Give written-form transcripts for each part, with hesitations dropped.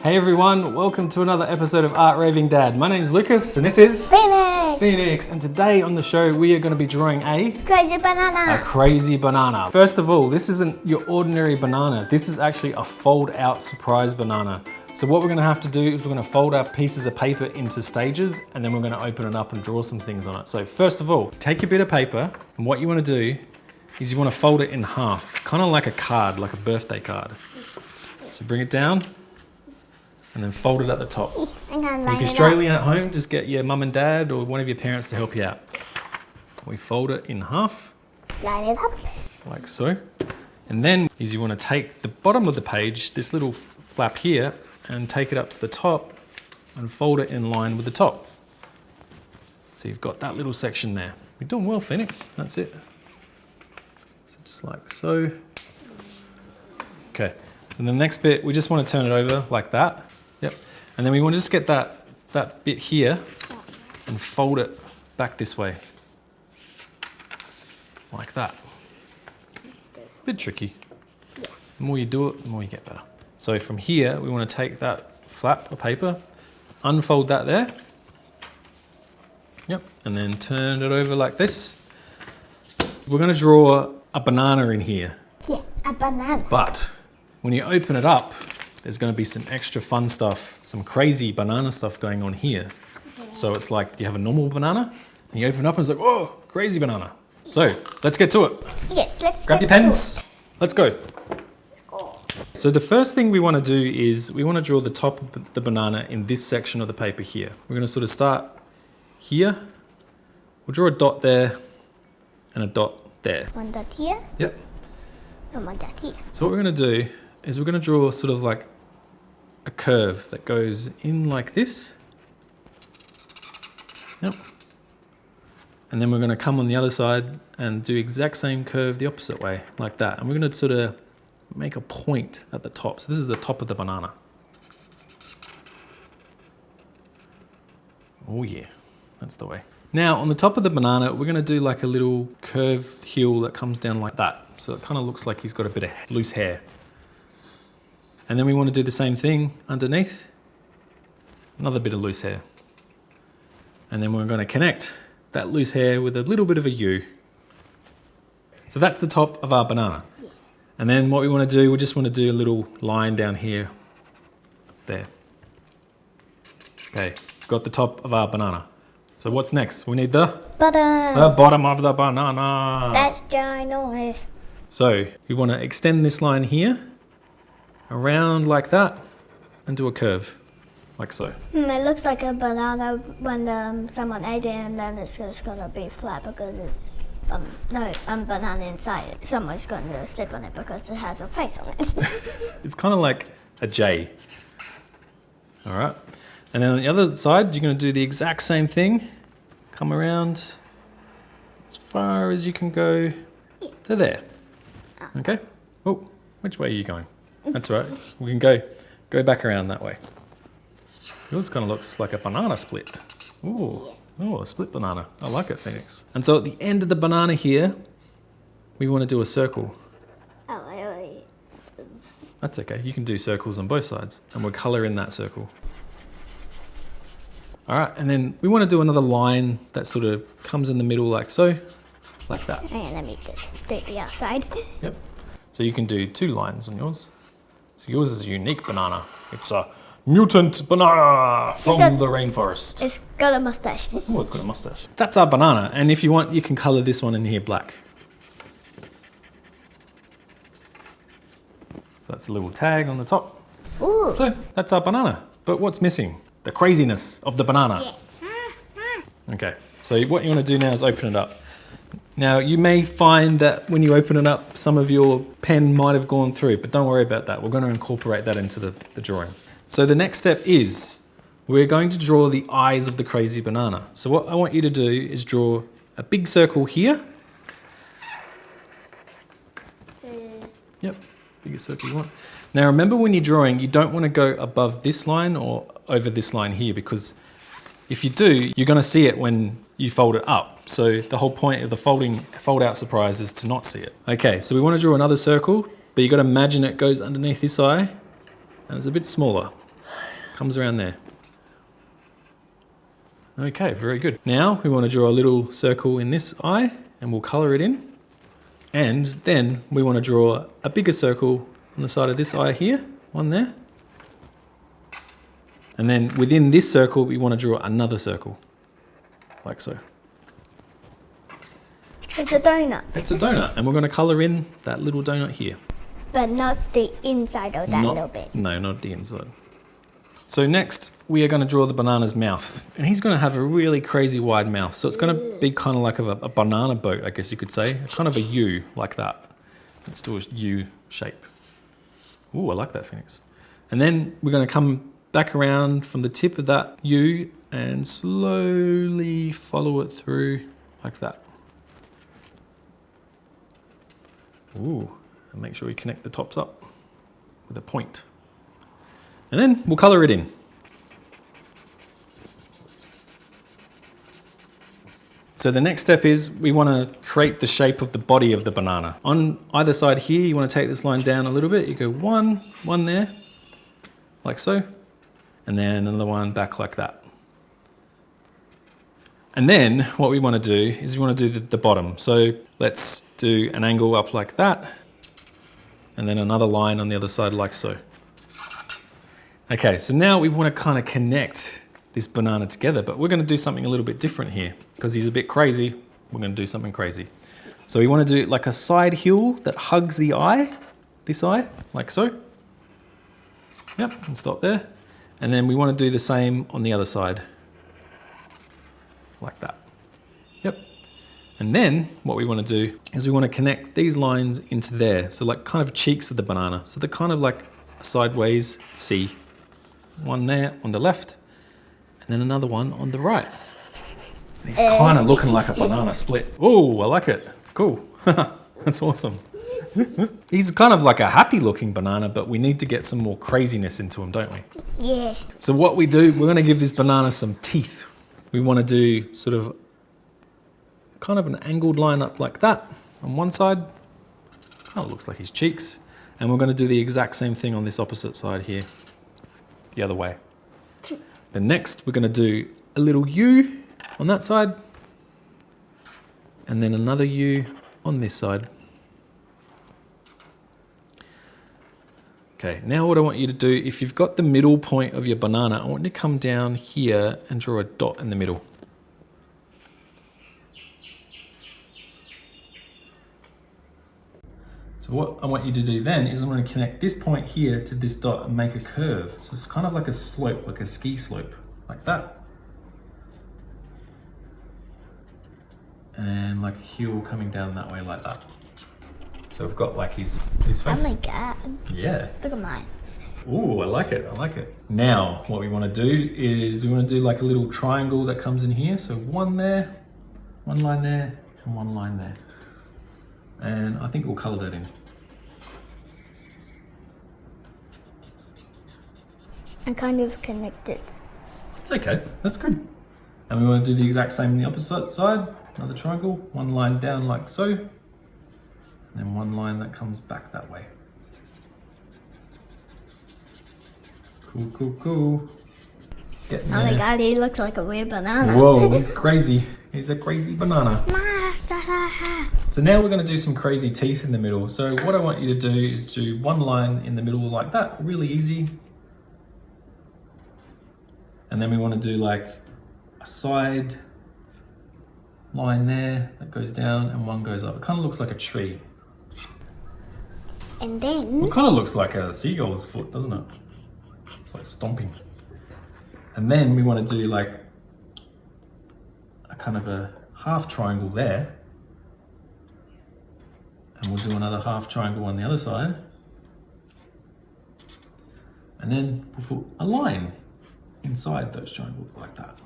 Hey everyone, welcome to another episode of Art Raving Dad. My name's Lucas and this is Phoenix. And today on the show we are going to be drawing a Crazy banana. First of all, this isn't your ordinary banana. This is actually a fold out surprise banana. So what we're going to have to do is we're going to fold our pieces of paper into stages and then we're going to open it up and draw some things on it. So first of all, take your bit of paper and what you want to do is you want to fold it in half, kind of like a card, like a birthday card. So bring it down and then fold it at the top. If you're Australian at home, just get your mum and dad or one of your parents to help you out. We fold it in half. Line it up. Like so. And then is you want to take the bottom of the page, this little flap here, and take it up to the top and fold it in line with the top. So you've got that little section there. You're doing well, Phoenix. That's it. So just like so. Okay. And the next bit, we just want to turn it over like that. Yep. And then we want to just get that bit here and fold it back this way. Like that. Bit tricky. Yeah. The more you do it, the more you get better. So from here, we want to take that flap of paper, unfold that there. Yep. And then turn it over like this. We're going to draw a banana in here. Yeah, a banana. But when you open it up, there's going to be some extra fun stuff, some crazy banana stuff going on here. So it's like you have a normal banana, and you open it up and it's like, oh, crazy banana. So let's get to it. Yes, let's grab your pens. Let's go. Oh. So the first thing we want to do is we want to draw the top of the banana in this section of the paper here. We're going to sort of start here. We'll draw a dot there and a dot there. One dot here. Yep. And one dot here. So what we're going to do is we're going to draw sort of like a curve that goes in like this. Yep. And then we're going to come on the other side and do exact same curve the opposite way, like that. And we're going to sort of make a point at the top. So this is the top of the banana. Oh yeah, that's the way. Now on the top of the banana, we're going to do like a little curved heel that comes down like that. So it kind of looks like he's got a bit of loose hair. And then we want to do the same thing underneath. Another bit of loose hair. And then we're going to connect that loose hair with a little bit of a U. So that's the top of our banana. Yes. And then what we want to do, we just want to do a little line down here. There. Okay, got the top of our banana. So what's next? We need the bottom of the banana. That's ginormous. So we want to extend this line here, around like that, and do a curve, like so. It looks like a banana when someone ate it, and then it's just gonna be flat because it's banana inside it. Someone's gonna slip on it because it has a face on it. It's kind of like a J. All right. And then on the other side, you're going to do the exact same thing. Come around as far as you can go to there. Okay? Oh, which way are you going? That's all right. We can go back around that way. Yours kind of looks like a banana split. Ooh, a split banana. I like it, Phoenix. And so at the end of the banana here, we want to do a circle. Oh, really? That's okay. You can do circles on both sides. And we'll colour in that circle. All right, and then we want to do another line that sort of comes in the middle like so, like that. And let me just do the outside. Yep. So you can do 2 lines on yours. So yours is a unique banana. It's a mutant banana from the rainforest. It's got a mustache. Oh, it's got a mustache. That's our banana, and if you want, you can colour this one in here black. So that's a little tag on the top. Ooh. So that's our banana. But what's missing? The craziness of the banana. Yeah. Okay, so what you want to do now is open it up. Now you may find that when you open it up, some of your pen might have gone through, but don't worry about that. We're going to incorporate that into the drawing. So the next step is we're going to draw the eyes of the crazy banana. So what I want you to do is draw a big circle here. Yep, biggest circle you want. Now remember when you're drawing, you don't want to go above this line or over this line here, because if you do, you're going to see it when you fold it up. So the whole point of the fold out surprise is to not see it. Okay, so we want to draw another circle, but you got to imagine it goes underneath this eye and it's a bit smaller. Comes around there. Okay, very good. Now we want to draw a little circle in this eye and we'll colour it in. And then we want to draw a bigger circle on the side of this eye here, one there. And then within this circle, we want to draw another circle, like so. It's a donut. It's a donut, and we're going to colour in that little donut here. But not the inside of that little bit. No, not the inside. So next, we are going to draw the banana's mouth. And he's going to have a really crazy wide mouth. So it's going to be kind of like a banana boat, I guess you could say. Kind of a U, like that. Let's do a U shape. Ooh, I like that, Phoenix. And then we're going to come back around from the tip of that U and slowly follow it through like that. Ooh, and make sure we connect the tops up with a point. And then we'll colour it in. So the next step is we want to create the shape of the body of the banana. On either side here, you want to take this line down a little bit. You go one there, like so, and then another one back like that. And then what we want to do is we want to do the bottom. So let's do an angle up like that, and then another line on the other side like so. Okay, so now we want to kind of connect this banana together, but we're going to do something a little bit different here. Because he's a bit crazy, we're going to do something crazy. So we want to do like a side heel that hugs the eye, this eye, like so. Yep, and stop there. And then we want to do the same on the other side, like that. Yep. And then what we want to do is we want to connect these lines into there. So like kind of cheeks of the banana. So they're kind of like a sideways C. One there on the left, and then another one on the right. And he's kind of looking like a banana split. Oh, I like it. It's cool. That's awesome. He's kind of like a happy looking banana, but we need to get some more craziness into him, don't we? Yes. So what we do, we're going to give this banana some teeth. We want to do sort of kind of an angled line up like that on one side. Oh, it looks like his cheeks. And we're going to do the exact same thing on this opposite side here, the other way. Then next, we're going to do a little U on that side, and then another U on this side. Okay, now what I want you to do, if you've got the middle point of your banana, I want you to come down here and draw a dot in the middle. So what I want you to do then is I'm going to connect this point here to this dot and make a curve. So it's kind of like a slope, like a ski slope, like that. And like a heel coming down that way like that. So we've got like his face. Oh my god. Yeah. Look at mine. Ooh, I like it, I like it. Now, what we want to do is we want to do like a little triangle that comes in here. So one there, one line there, and one line there. And I think we'll colour that in. I kind of connected. It's okay, that's good. And we want to do the exact same on the opposite side. Another triangle, one line down like so. And then one line that comes back that way. Cool, cool, cool. Getting Oh my there. god, he looks like a weird banana. Whoa, he's crazy. He's a crazy banana. Ma. So now we're going to do some crazy teeth in the middle. So what I want you to do is do one line in the middle like that, really easy. And then we want to do like a side line there that goes down and one goes up. It kind of looks like a tree. And then It kind of looks like a seagull's foot, doesn't it? It's like stomping. And then we want to do like a kind of a half triangle there. And we'll do another half triangle on the other side. And then we'll put a line inside those triangles like that.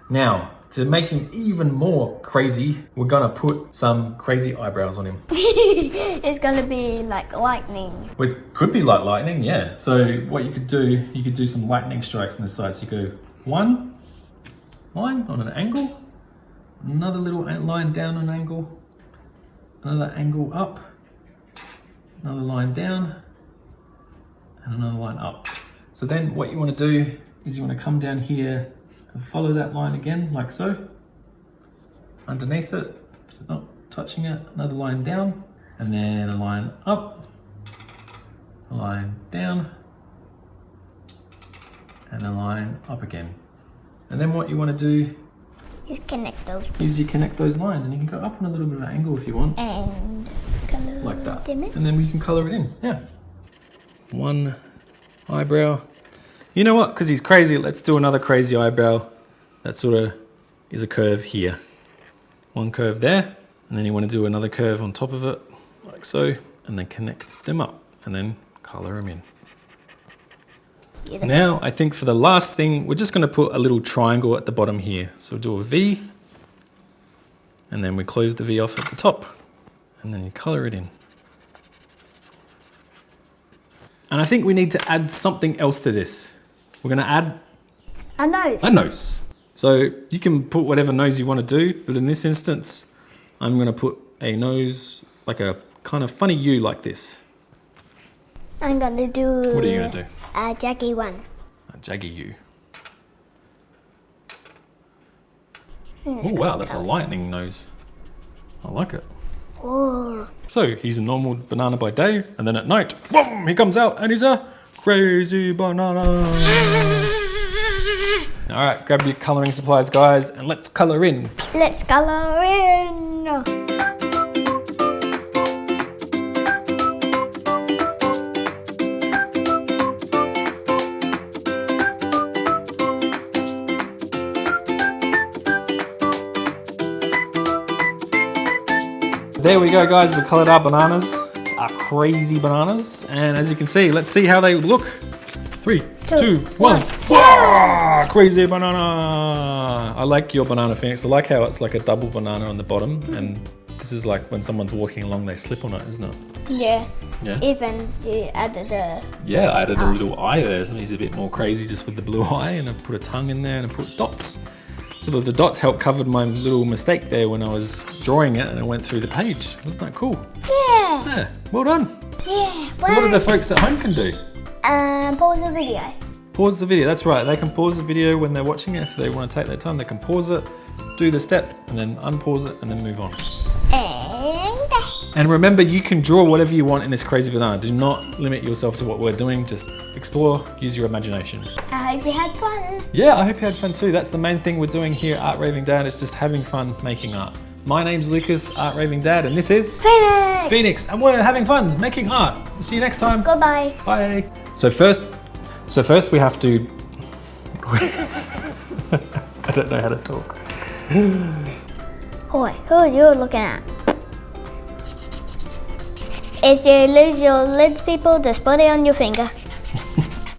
Now, to make him even more crazy, we're gonna put some crazy eyebrows on him. it's gonna be like lightning. Which could be like lightning, yeah. So what you could do some lightning strikes on the side. So you go one line on an angle, another little line down on an angle, another angle up, another line down, and another line up. So then what you want to do is you want to come down here and follow that line again, like so. Underneath it, so not touching it. Another line down, and then a line up, a line down, and a line up again. And then what you want to do Just connect those. is you connect those lines, and you can go up on a little bit of an angle if you want. And color Like that. them in. And then we can colour it in, yeah. One eyebrow. You know what, because he's crazy, let's do another crazy eyebrow that sort of is a curve here. One curve there, and then you want to do another curve on top of it, like so, and then connect them up, and then colour them in. You're the Now, I think for the last thing, we're just going to put a little triangle at the bottom here. So we'll do a V, and then we close the V off at the top, and then you colour it in. And I think we need to add something else to this. We're going to add a nose. a nose. So you can put whatever nose you want to do, but in this instance, I'm going to put a nose, like a kind of funny U like this. I'm gonna do. What are you going to do? A jaggy one. A jaggy U. Oh wow, that's a lightning nose. I like it. Oh. So he's a normal banana by day, and then at night, boom, he comes out and he's a crazy banana. All right, grab your colouring supplies, guys, and let's colour in. Let's color in. There we go, guys. We coloured our bananas, our crazy bananas, and as you can see, let's see how they look. 3, 2, 1. Wow, crazy banana! I like your banana, Phoenix. I like how it's like a double banana on the bottom, and this is like when someone's walking along, they slip on it, isn't it? Yeah. Yeah. Even you added a. Yeah, I added a little eye there, so he's a bit more crazy just with the blue eye, and I put a tongue in there and I put dots. So the dots helped cover my little mistake there when I was drawing it and it went through the page. Wasn't that cool? Yeah. Yeah, well done. Yeah. So what do the folks at home can do? Pause the video. Pause the video, that's right. They can pause the video when they're watching it. If they want to take their time, they can pause it, do the step, and then unpause it, and then move on. And remember, you can draw whatever you want in this crazy banana. Do not limit yourself to what we're doing. Just explore, use your imagination. I hope you had fun. Yeah, I hope you had fun too. That's the main thing we're doing here at Art Raving Dad. It's just having fun making art. My name's Lucas, Art Raving Dad, and this is Phoenix. and we're having fun making art. See you next time. Goodbye. Bye. So first we have to. I don't know how to talk. Boy, who are you looking at? If you lose your lids, people, just put it on your finger.